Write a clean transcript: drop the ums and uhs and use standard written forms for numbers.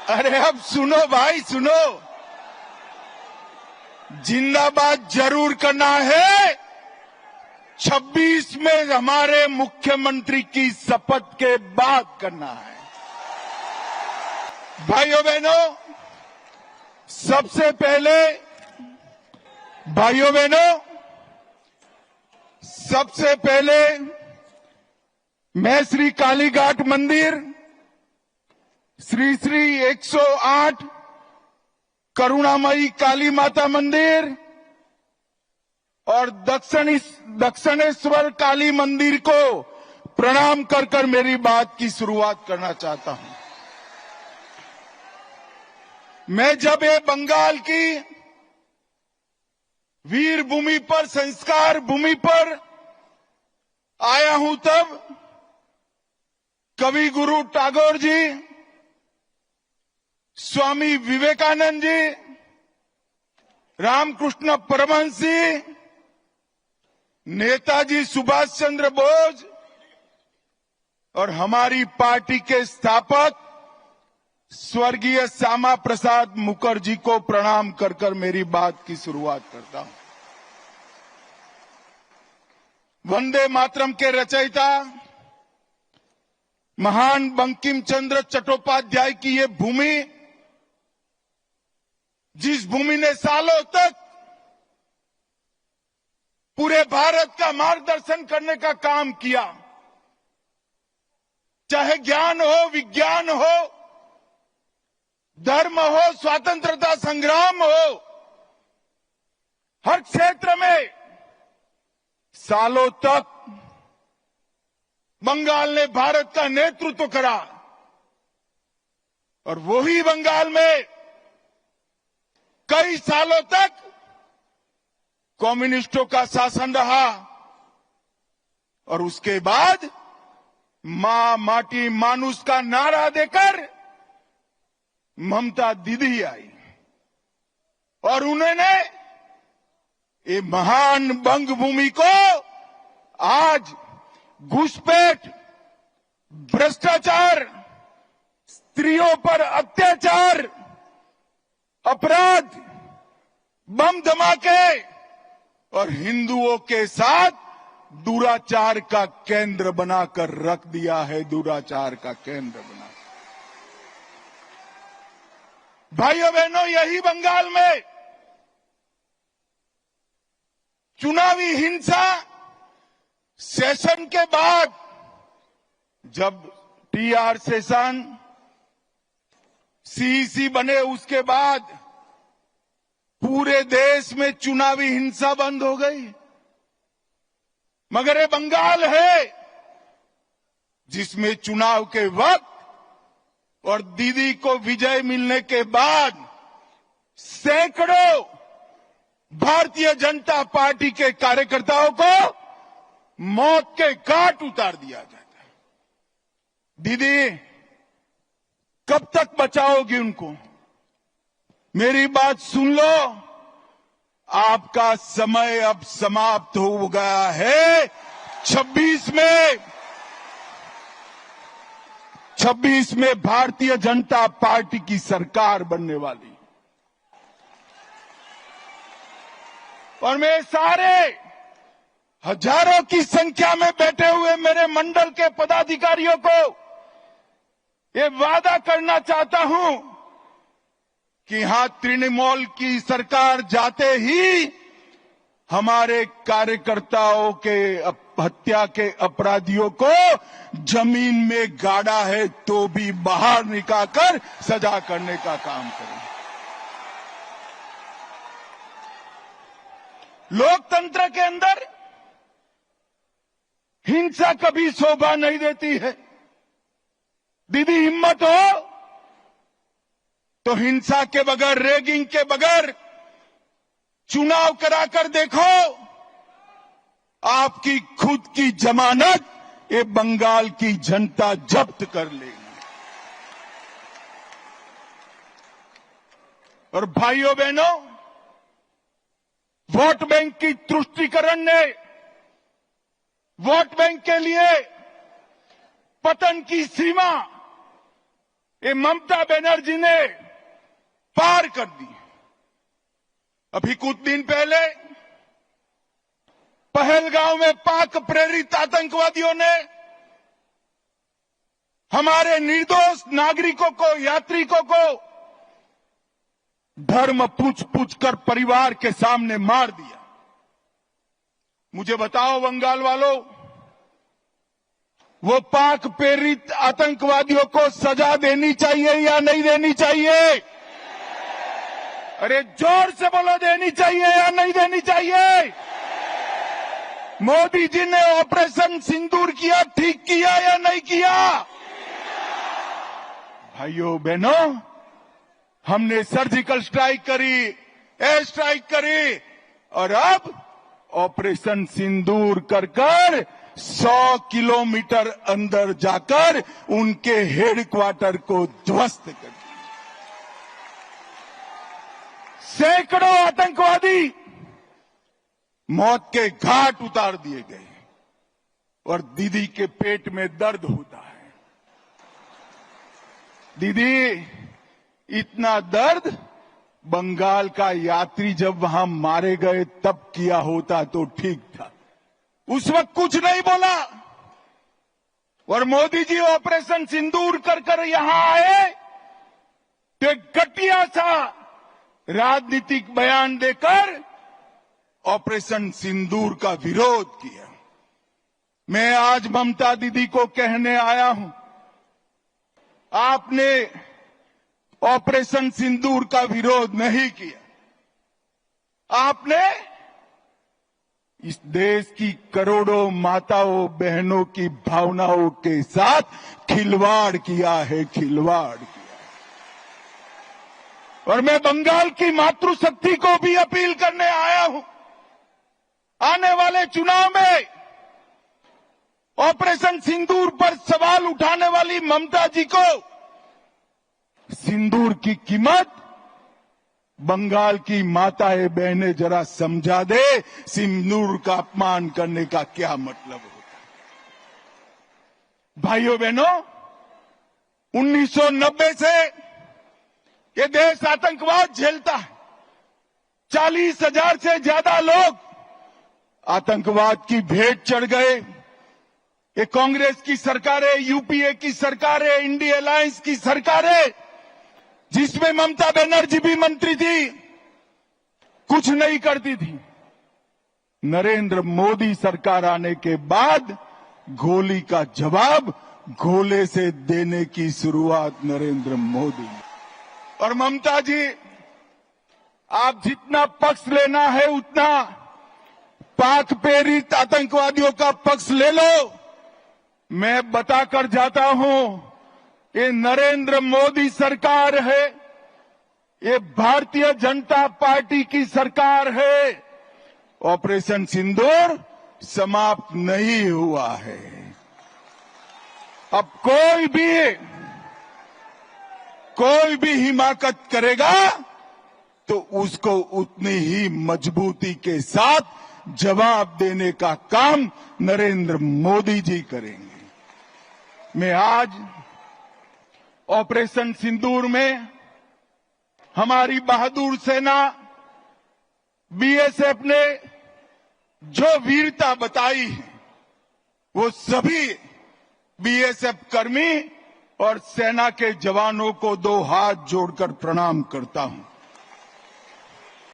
अरे अब सुनो भाई सुनो, जिंदाबाद जरूर करना है। 26 में हमारे मुख्यमंत्री की शपथ के बाद करना है। भाइयों बहनों, सबसे पहले मैं श्री कालीघाट मंदिर, श्री 108 करुणामयी काली माता मंदिर और दक्षिणेश्वर काली मंदिर को प्रणाम कर मेरी बात की शुरुआत करना चाहता हूं। मैं जब ये बंगाल की वीर भूमि पर, संस्कार भूमि पर आया हूं, तब कवि गुरु टैगोर जी, स्वामी विवेकानंद जी, रामकृष्ण परमहंस जी, नेताजी सुभाष चंद्र बोस और हमारी पार्टी के स्थापक स्वर्गीय श्यामा प्रसाद मुखर्जी को प्रणाम कर मेरी बात की शुरुआत करता हूं। वंदे मातरम के रचयिता महान बंकिम चंद्र चट्टोपाध्याय की ये भूमि, जिस भूमि ने सालों तक पूरे भारत का मार्गदर्शन करने का काम किया, चाहे ज्ञान हो, विज्ञान हो, धर्म हो, स्वतंत्रता संग्राम हो, हर क्षेत्र में सालों तक बंगाल ने भारत का नेतृत्व करा। और वही बंगाल में कई सालों तक कम्युनिस्टों का शासन रहा और उसके बाद मां माटी मानुष का नारा देकर ममता दीदी आई और उन्होंने ये महान बंग भूमि को आज घुसपैठ, भ्रष्टाचार, स्त्रियों पर अत्याचार, अपराध, बम धमाके और हिंदुओं के साथ दुराचार का केंद्र बनाकर रख दिया है। दुराचार का केंद्र बना। भाइयों बहनों, यही बंगाल में चुनावी हिंसा सेशन के बाद, जब टीआर सेशन सीईसी बने, उसके बाद पूरे देश में चुनावी हिंसा बंद हो गई। मगर ये बंगाल है जिसमें चुनाव के वक्त और दीदी को विजय मिलने के बाद सैकड़ों भारतीय जनता पार्टी के कार्यकर्ताओं को मौत के घाट उतार दिया जाता है। दीदी, कब तक बचाओगी उनको? मेरी बात सुन लो, आपका समय अब समाप्त हो गया है। 26 में भारतीय जनता पार्टी की सरकार बनने वाली। और मैं सारे हजारों की संख्या में बैठे हुए मेरे मंडल के पदाधिकारियों को ये वादा करना चाहता हूं कि यहां तृणमूल की सरकार जाते ही हमारे कार्यकर्ताओं के हत्या के अपराधियों को जमीन में गाड़ा है तो भी बाहर निकालकर सजा करने का काम करें। लोकतंत्र के अंदर हिंसा कभी शोभा नहीं देती है। दीदी, हिम्मत हो तो हिंसा के बगैर, रैगिंग के बगैर चुनाव कराकर देखो। आपकी खुद की जमानत ये बंगाल की जनता जब्त कर लेगी। और भाइयों बहनों, वोट बैंक की तुष्टीकरण ने वोट बैंक के लिए पतन की सीमा ये ममता बनर्जी ने पार कर दी। अभी कुछ दिन पहले पहलगांव में पाक प्रेरित आतंकवादियों ने हमारे निर्दोष नागरिकों को, यात्रिकों को धर्म पूछ कर परिवार के सामने मार दिया। मुझे बताओ बंगाल वालों, वो पाक प्रेरित आतंकवादियों को सजा देनी चाहिए या नहीं देनी चाहिए? अरे जोर से बोलो, देनी चाहिए या नहीं देनी चाहिए? मोदी जी ने ऑपरेशन सिंदूर किया, ठीक किया या नहीं किया? भाइयों बहनों, हमने सर्जिकल स्ट्राइक करी, एयर स्ट्राइक करी और अब ऑपरेशन सिंदूर कर 100 किलोमीटर अंदर जाकर उनके हेडक्वार्टर को ध्वस्त कर दिया। सैकड़ों आतंकवादी मौत के घाट उतार दिए गए और दीदी के पेट में दर्द होता है। दीदी, इतना दर्द बंगाल का यात्री जब वहां मारे गए तब किया होता तो ठीक था। उस वक्त कुछ नहीं बोला और मोदी जी ऑपरेशन सिंदूर कर यहां आए तो एक घटिया सा राजनीतिक बयान देकर ऑपरेशन सिंदूर का विरोध किया। मैं आज ममता दीदी को कहने आया हूं, आपने ऑपरेशन सिंदूर का विरोध नहीं किया। आपने इस देश की करोड़ों माताओं बहनों की भावनाओं के साथ खिलवाड़ किया है, खिलवाड़ किया। और मैं बंगाल की मातृशक्ति को भी अपील करने आया हूं, आने वाले चुनाव में ऑपरेशन सिंदूर पर सवाल उठाने वाली ममता जी को सिंदूर की कीमत बंगाल की माताएं बहनें जरा समझा दे, सिंदूर का अपमान करने का क्या मतलब होता है। भाइयों बहनों, 1990 से ये देश आतंकवाद झेलता है। 40,000 से ज्यादा लोग आतंकवाद की भेंट चढ़ गए। ये कांग्रेस की सरकारें, यूपीए की सरकारें, इंडिया अलायंस की सरकारें, जिसमें ममता बनर्जी भी मंत्री थी, कुछ नहीं करती थी। नरेंद्र मोदी सरकार आने के बाद गोली का जवाब गोले से देने की शुरुआत नरेंद्र मोदी ने। और ममता जी, आप जितना पक्ष लेना है उतना पाक प्रेरित आतंकवादियों का पक्ष ले लो। मैं बताकर जाता हूं, ये नरेंद्र मोदी सरकार है, ये भारतीय जनता पार्टी की सरकार है। ऑपरेशन सिंदूर समाप्त नहीं हुआ है। अब कोई भी हिमाकत करेगा तो उसको उतनी ही मजबूती के साथ जवाब देने का काम नरेंद्र मोदी जी करेंगे। मैं आज ऑपरेशन सिंदूर में हमारी बहादुर सेना बीएसएफ ने जो वीरता बताई है, वो सभी बीएसएफ कर्मी और सेना के जवानों को 2 हाथ जोड़कर प्रणाम करता हूं।